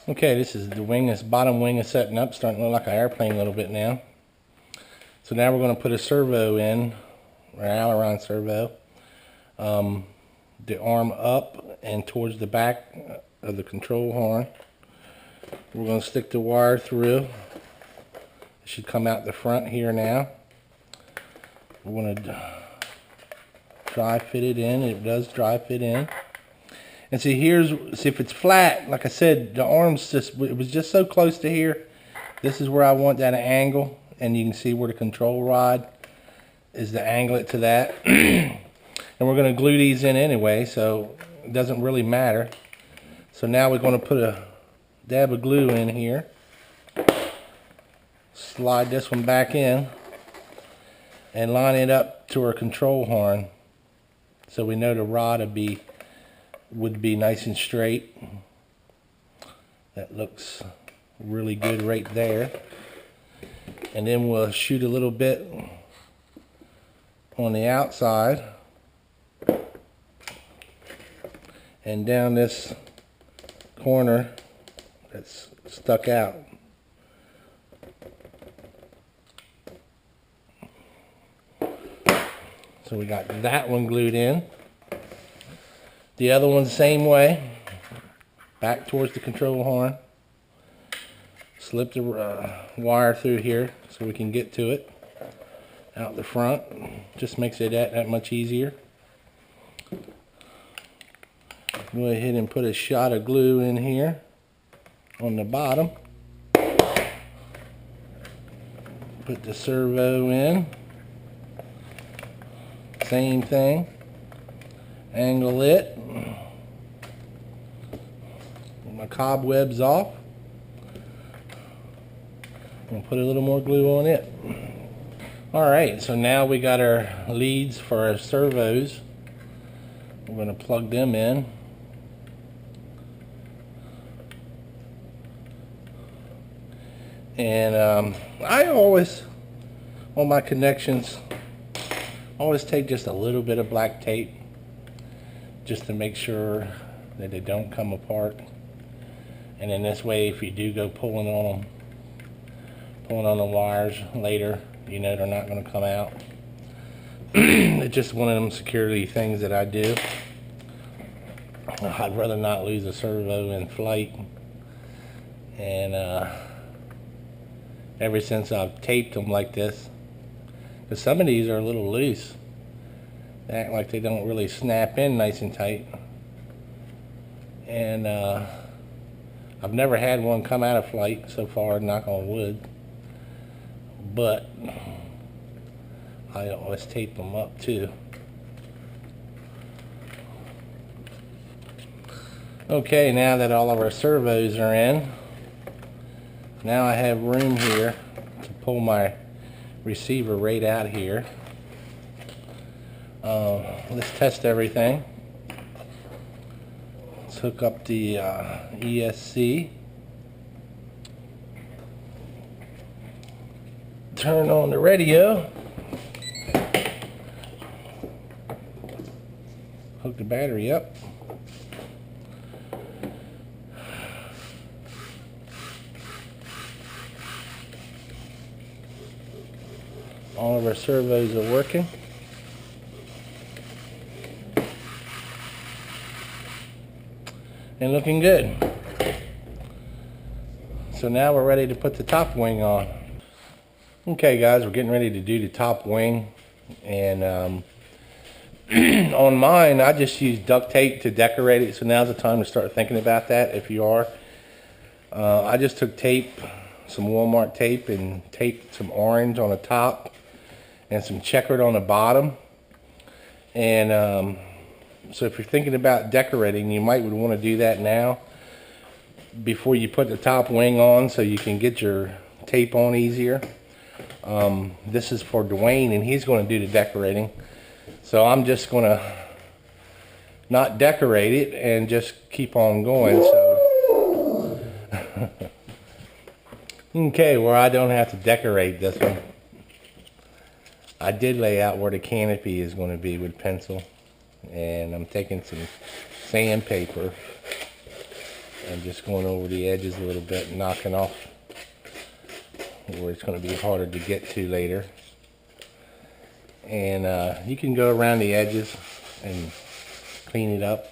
Okay, this is the wing. This bottom wing is setting up, starting to look like an airplane a little bit now. So now we're going to put a servo in, or aileron servo. The arm up and towards the back of the control horn. We're going to stick the wire through. It should come out the front here now. We're going to dry fit it in. It does dry fit in. And see, see if it's flat, like I said, the arm's it was just so close to here. This is where I want that angle, and you can see where the control rod is to angle it to that. And we're going to glue these in anyway, so it doesn't really matter. So now we're going to put a dab of glue in here. Slide this one back in and line it up to our control horn, so we know the rod would be nice and straight. That looks really good right there. And then we'll shoot a little bit on the outside and down this corner that's stuck out. So we got that one glued in. The other one the same way, back towards the control horn. Slip the wire through here so we can get to it out the front. Just makes it that much easier. Go ahead and put a shot of glue in here on the bottom. Put the servo in. Same thing. Angle it. Get my cobwebs off. And put a little more glue on it. Alright, so now we got our leads for our servos. We're going to plug them in. And I always, on my connections, always take just a little bit of black tape just to make sure that they don't come apart. And in this way, if you do go pulling on the wires later, you know they're not going to come out. It's just one of them security things that I do. I'd rather not lose a servo in flight. And ever since I've taped them like this, because some of these are a little loose, they act like they don't really snap in nice and tight. And I've never had one come out of flight so far, knock on wood. But I always tape them up too. Okay, now that all of our servos are in, now I have room here to pull my receiver right out here. Let's test everything. Let's hook up the ESC. Turn on the radio. Hook the battery up. All of our servos are working. And looking good. So now we're ready to put the top wing on. Okay guys, we're getting ready to do the top wing. And on mine, I just use duct tape to decorate it. So now's the time to start thinking about that if you are. I just took tape, some Walmart tape, and taped some orange on the top and some checkered on the bottom. And so if you're thinking about decorating, you might want to do that now before you put the top wing on, so you can get your tape on easier. This is for Dwayne, and he's going to do the decorating. So I'm just going to not decorate it and just keep on going. So okay, well, I don't have to decorate this one. I did lay out where the canopy is going to be with pencil. And I'm taking some sandpaper and just going over the edges a little bit and knocking off where it's going to be harder to get to later. And you can go around the edges and clean it up,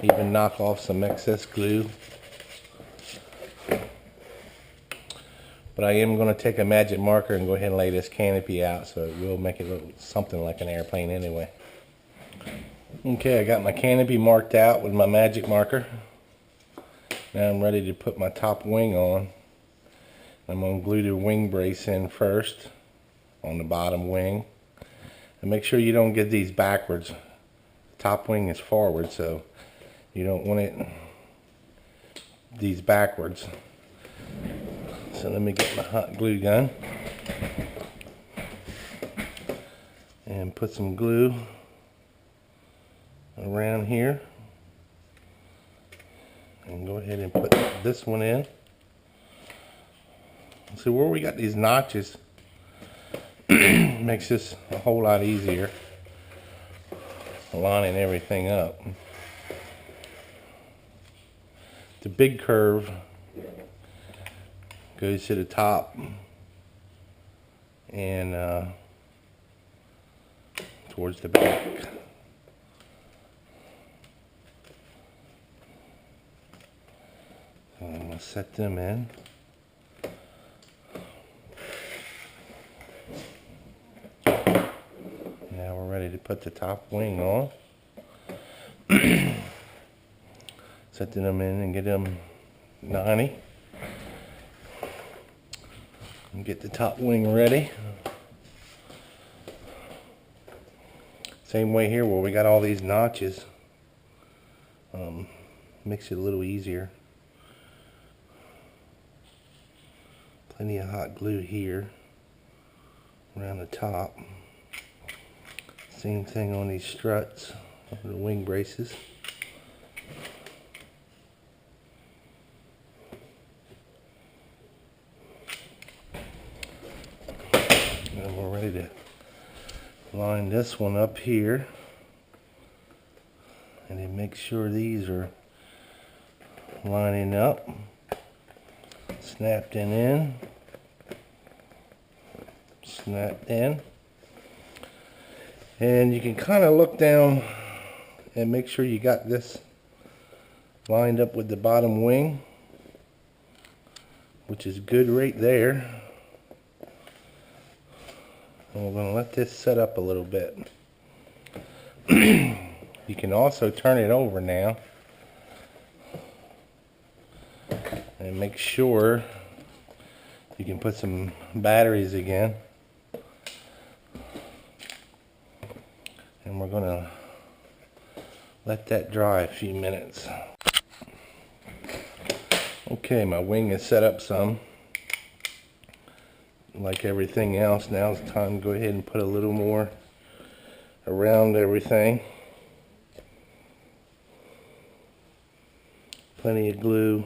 even knock off some excess glue. But I am going to take a magic marker and go ahead and lay this canopy out, so it will make it look something like an airplane anyway. Okay, I got my canopy marked out with my magic marker. Now I'm ready to put my top wing on. I'm going to glue the wing brace in first on the bottom wing. And make sure you don't get these backwards. The top wing is forward, so you don't want these backwards. So let me get my hot glue gun and put some glue around here, and go ahead and put this one in. See where we got these notches makes this a whole lot easier lining everything up. The big curve goes to the top and towards the back. So I'm going to set them in. Now we're ready to put the top wing on. Setting them in and get them 90. And get the top wing ready. Same way here where we got all these notches. Makes it a little easier. Plenty of hot glue here around the top. Same thing on these struts, on the wing braces. And we're ready to line this one up here. And then make sure these are lining up. Snapped in, snapped in. And you can kind of look down and make sure you got this lined up with the bottom wing, which is good right there. And we're going to let this set up a little bit. You can also turn it over now and make sure you can put some batteries again. And we're going to let that dry a few minutes. Okay, my wing is set up some. Like everything else, now it's time to go ahead and put a little more around everything. Plenty of glue.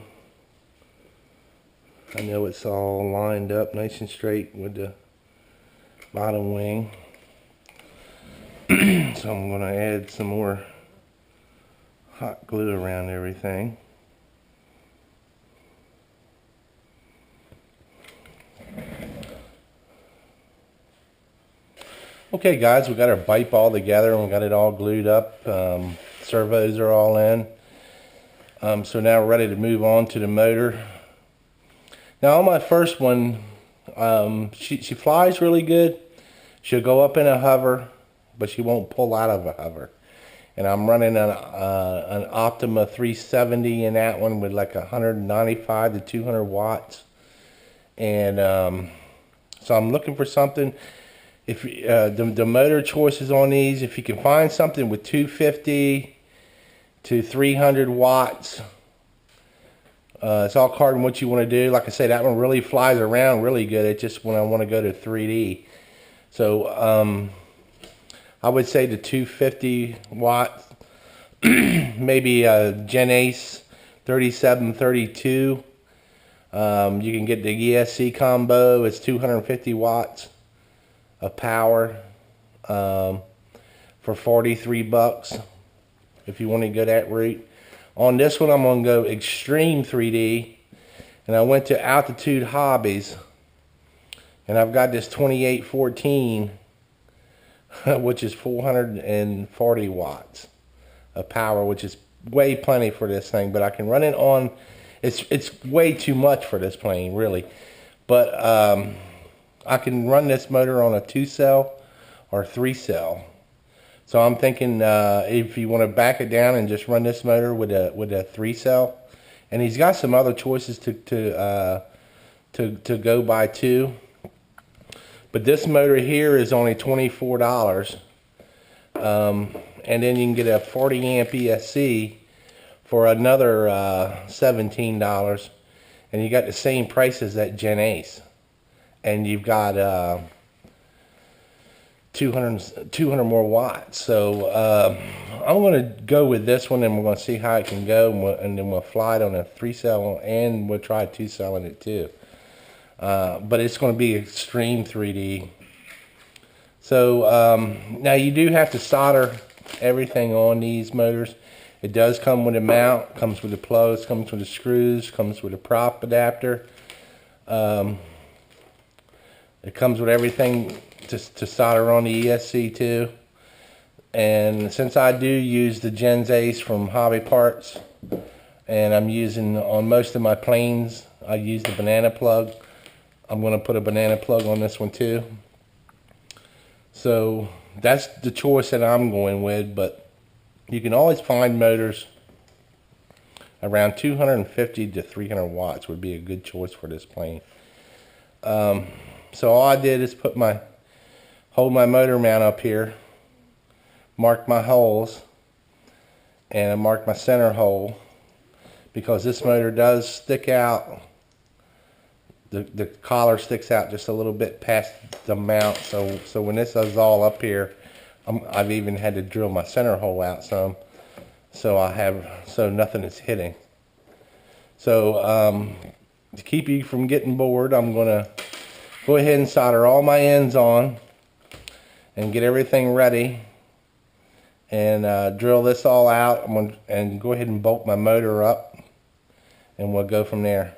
I know it's all lined up nice and straight with the bottom wing. So I'm going to add some more hot glue around everything. Okay guys, we got our Bipe all together and we got it all glued up. Servos are all in. So now we're ready to move on to the motor. Now on my first one, she flies really good. She'll go up in a hover, but she won't pull out of a hover. And I'm running an Optima 370 in that one with like 195 to 200 watts. And so I'm looking for something. If the motor choices on these, if you can find something with 250 to 300 watts, it's all card on what you want to do. Like I say, that one really flies around really good. It's just when I want to go to 3D. So I would say the 250 watt, maybe a Gen Ace 3732. You can get the ESC combo. It's 250 watts of power for $43 if you want to go that route. On this one, I'm going to go Extreme 3D. And I went to Altitude Hobbies. And I've got this 2814, which is 440 watts of power, which is way plenty for this thing. But I can run it on, it's way too much for this plane, really. But I can run this motor on a 2-cell or 3-cell. So I'm thinking if you want to back it down and just run this motor with a 3-cell, and he's got some other choices to go by too. But this motor here is only $24, and then you can get a 40 amp ESC for another $17, and you got the same price as that Gen Ace, and you've got 200 more watts. So I'm going to go with this one, and we're going to see how it can go, and then we'll fly it on a 3-cell, and we'll try 2-cell in it too. But it's going to be Extreme 3D. So now you do have to solder everything on these motors. It does come with a mount, comes with the plugs, comes with the screws, comes with a prop adapter. It comes with everything to solder on the ESC too. And since I do use the Gen Ace from Hobby Parts, and I'm using on most of my planes, I use the banana plug. I'm going to put a banana plug on this one too. So that's the choice that I'm going with, but you can always find motors around 250 to 300 watts would be a good choice for this plane. So all I did is hold my motor mount up here, mark my holes, and I marked my center hole, because this motor does stick out. The collar sticks out just a little bit past the mount, so when this is all up here, I've even had to drill my center hole out some, so nothing is hitting. So to keep you from getting bored, I'm gonna go ahead and solder all my ends on and get everything ready, and drill this all out. And go ahead and bolt my motor up, and we'll go from there.